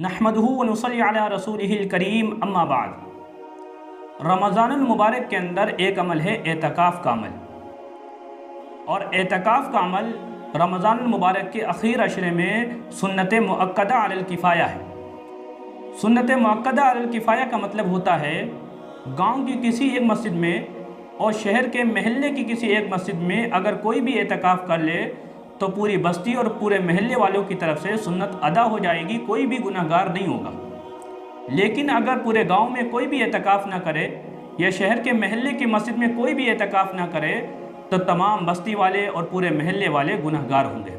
नहमदुहु व नुसल्ली अला रसूलिहिल करीम अम्मा बाद। रमज़ानुल मुबारक के अंदर एक अमल है एतकाफ़ का अमल, और एतकाफ़ का अमल रमज़ानुल मुबारक के आखिर अशरे में सुन्नत मुअक्कदा अलल किफ़ाया है। सुन्नत मुअक्कदा अलल किफ़ाया का मतलब होता है गांव की किसी एक मस्जिद में और शहर के महल्ले की किसी एक मस्जिद में अगर कोई भी एतकाफ़ कर ले तो पूरी बस्ती और पूरे महल्ले वालों की तरफ से सुन्नत अदा हो जाएगी, कोई भी गुनहगार नहीं होगा। लेकिन अगर पूरे गांव में कोई भी एतकाफ़ ना करे या शहर के महल्ले की मस्जिद में कोई भी एतकाफ़ ना करे तो तमाम बस्ती वाले और पूरे महल्ले वाले गुनहगार होंगे।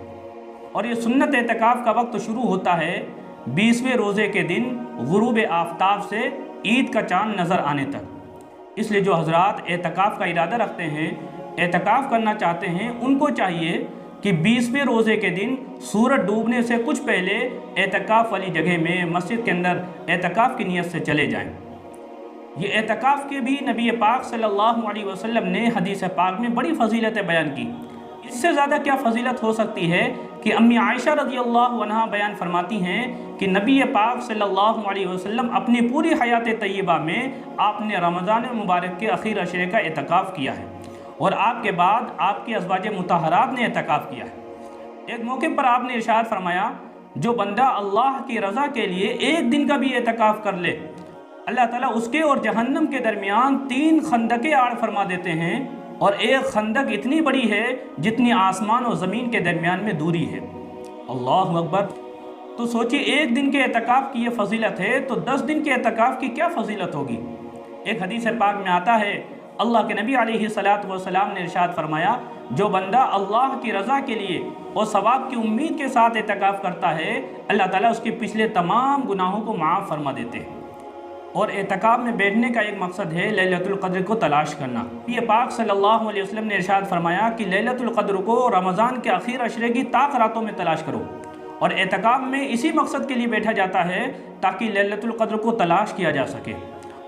और ये सुन्नत एतकाफ़ का वक्त शुरू होता है 20वें रोज़े के दिन गुरूब आफ्ताब से ईद का चाँद नज़र आने तक। इसलिए जो हज़रात एतकाफ़ का इरादा रखते हैं, एतकाफ़ करना चाहते हैं, उनको चाहिए कि 20वें रोज़े के दिन सूरज डूबने से कुछ पहले एतकाफ़ वाली जगह में मस्जिद के अंदर एतकाफ़ की नीयत से चले जाएं। ये एतकाफ़ के भी नबी पाक सल्लल्लाहु अलैहि वसल्लम ने हदीस पाक में बड़ी फ़जीलतें बयान की। इससे ज़्यादा क्या फ़जीलत हो सकती है कि अम्मी आयशा रज़ियल्लाहु अन्हा बयान फरमाती हैं कि नबी पाक सल्लल्लाहु अलैहि वसल्लम अपनी पूरी हयात तय्यबा में आपने रमज़ान मुबारक के आखिर अशरे का एतकाफ़ किया है और आपके बाद आपकी अज़वाज मुतहरात ने एतकाफ़ किया है। एक मौके पर आपने इरशाद फरमाया, जो बंदा अल्लाह की रज़ा के लिए एक दिन का भी एतकाफ़ कर ले, अल्लाह ताला उसके और जहन्नम के दरमियान 3 खंदकें आड़ फरमा देते हैं, और एक खंदक इतनी बड़ी है जितनी आसमान और ज़मीन के दरमियान में दूरी है। अल्लाहु अकबर। तो सोचिए, एक दिन के एतकाफ़ की ये फ़जीलत है तो 10 दिन के एतकाफ़ की क्या फ़जीलत होगी। एक हदीस पाक में आता है, अल्लाह के नबी अलैहिस्सलातु वस्सलाम ने इरशाद फरमाया, जो बंदा अल्लाह की रज़ा के लिए और सवाब की उम्मीद के साथ एतकाफ़ करता है, अल्लाह ताला उसके पिछले तमाम गुनाहों को माफ़ फरमा देते हैं। और एतकाफ़ में बैठने का एक मकसद है लैलतुल क़द्र को तलाश करना। ये पाक सल्लल्लाहु अलैहि वसल्लम ने इरशाद फरमाया कि लैलतुल क़द्र को रमज़ान के आखिर अशरे की ताक रातों में तलाश करो। और एतकाफ़ में इसी मकसद के लिए बैठा जाता है ताकि लैलतुल क़द्र को तलाश किया जा सके।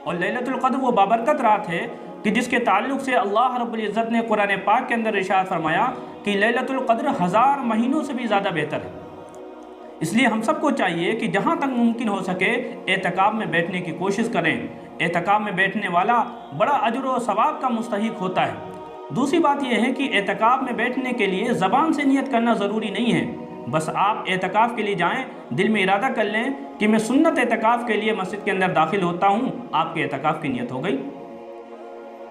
और लैलतुल क़द्र वो बाबरकत रात है कि जिसके ताल्लुक़ से अल्लाह रब्बुल इज़्ज़त ने कुरान पाक के अंदर इरशाद फरमाया कि लैलतुल क़द्र 1000 महीनों से भी ज़्यादा बेहतर है। इसलिए हम सबको चाहिए कि जहाँ तक मुमकिन हो सके एतकाफ़ में बैठने की कोशिश करें। एतकाफ़ में बैठने वाला बड़ा अजर व सवाब का मुस्तहिक होता है। दूसरी बात यह है कि एतकाफ़ में बैठने के लिए ज़बान से नियत करना ज़रूरी नहीं है। बस आप एतकाफ़ के लिए जाएं, दिल में इरादा कर लें कि मैं सुन्नत एतकाफ़ के लिए मस्जिद के अंदर दाखिल होता हूँ, आपके एतकाफ़ की नियत हो गई।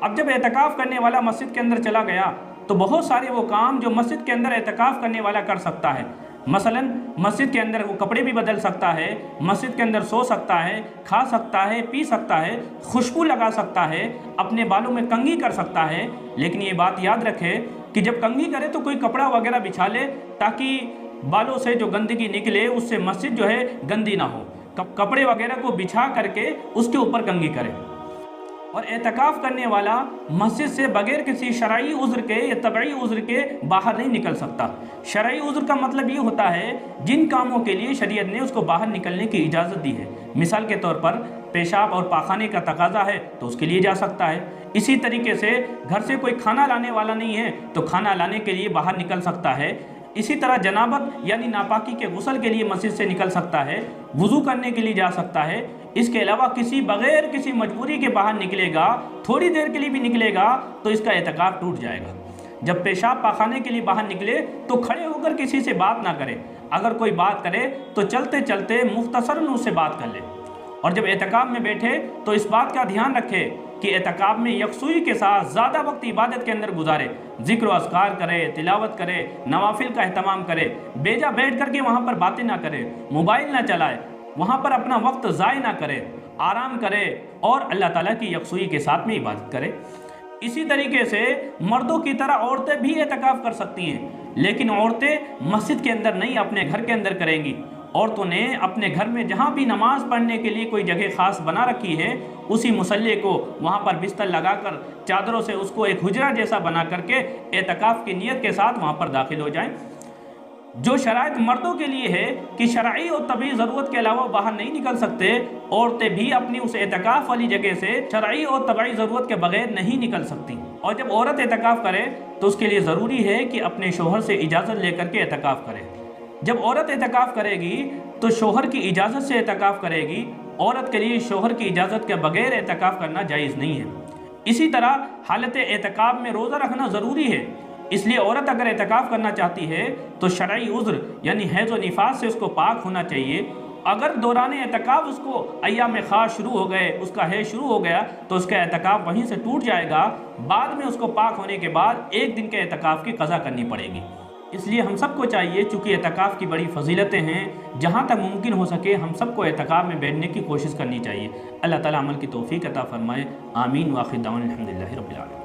अब जब एतकाफ़ करने वाला मस्जिद के अंदर चला गया तो बहुत सारे वो काम जो मस्जिद के अंदर एतकाफ़ करने वाला कर सकता है। मसलन मस्जिद के अंदर वो कपड़े भी बदल सकता है, मस्जिद के अंदर सो सकता है, खा सकता है, पी सकता है, खुशबू लगा सकता है, अपने बालों में कंघी कर सकता है। लेकिन ये बात याद रखे कि जब कंघी करे तो कोई कपड़ा वगैरह बिछा ले ताकि बालों से जो गंदगी निकले उससे मस्जिद जो है गंदी ना हो। कपड़े वगैरह को बिछा करके उसके ऊपर कंघी करे। और एतकाफ़ करने वाला मस्जिद से बगैर किसी शरई उज़्र के या तबई उज़्र के बाहर नहीं निकल सकता। शरई उज़्र का मतलब ये होता है जिन कामों के लिए शरीयत ने उसको बाहर निकलने की इजाज़त दी है। मिसाल के तौर पर पेशाब और पाखाने का तकाज़ा है तो उसके लिए जा सकता है। इसी तरीके से घर से कोई खाना लाने वाला नहीं है तो खाना लाने के लिए बाहर निकल सकता है। इसी तरह जनाबत यानी नापाकी के गुस्ल के लिए मस्जिद से निकल सकता है, वुज़ू करने के लिए जा सकता है। इसके अलावा बगैर किसी मजबूरी के बाहर निकलेगा, थोड़ी देर के लिए भी निकलेगा तो इसका एतकाफ़ टूट जाएगा। जब पेशाब पाखाने के लिए बाहर निकले तो खड़े होकर किसी से बात ना करे, अगर कोई बात करे तो चलते चलते मुख्तसरन उससे बात कर ले। और जब एतकाफ़ में बैठे तो इस बात का ध्यान रखे कि एतकाफ़ में यकसुई के साथ ज़्यादा वक्त इबादत के अंदर गुजारे, ज़िक्र व अस्कार करे, तिलावत करे, नवाफिल का अहतमाम करे, बेजा बैठ करके वहाँ पर बातें ना करे, मोबाइल ना चलाए, वहाँ पर अपना वक्त ज़ाय ना करे, आराम करे और अल्लाह ताला की यकसुई के साथ में इबादत करे। इसी तरीके से मर्दों की तरह औरतें भी एतकाफ़ कर सकती हैं, लेकिन औरतें मस्जिद के अंदर नहीं, अपने घर के अंदर करेंगी। औरतों ने अपने घर में जहाँ भी नमाज़ पढ़ने के लिए कोई जगह ख़ास बना रखी है, उसी मुसल्ले को वहाँ पर बिस्तर लगाकर चादरों से उसको एक हुजरा जैसा बना करके एतकाफ़ की नीयत के साथ वहाँ पर दाखिल हो जाएं। जो शराइत मर्दों के लिए है कि शरई और तबी ज़रूरत के अलावा बाहर नहीं निकल सकते, औरतें भी अपनी उस एतकाफ़ वाली जगह से शरई और तबई ज़रूरत के बगैर नहीं निकल सकती। और जब औरत एतकाफ़ करे तो उसके लिए ज़रूरी है कि अपने शोहर से इजाज़त लेकर के एतकाफ़ करे। जब औरत एतकाफ़ करेगी تو شوہر کی اجازت سے اعتکاف کرے گی۔ عورت کے لیے شوہر کی اجازت کے بغیر اعتکاف کرنا جائز نہیں ہے۔ اسی طرح حالت اعتکاف میں روزہ رکھنا ضروری ہے، اس لیے عورت اگر اعتکاف کرنا چاہتی ہے تو شرعی عذر یعنی حیض و نفاس سے اس کو پاک ہونا چاہیے۔ اگر دوران اعتکاف اس کو ایام خاص شروع ہو گئے، اس کا حیض شروع ہو گیا تو اس کا اعتکاف وہیں سے ٹوٹ جائے گا، بعد میں اس کو پاک ہونے کے بعد ایک دن کے اعتکاف کی قضا کرنی پڑے گی۔ اس لیے ہم سب کو چاہیے، چونکہ اعتکاف کی بڑی فضیلتیں ہیں، جہاں تک ممکن ہو سکے ہم سب کو اعتکاف میں بیٹھنے کی کوشش کرنی چاہیے۔ اللہ تعالیٰ عمل کی توفیق عطا فرمائے، آمین۔ وآخر دعوانا الحمدللہ رب العالمین۔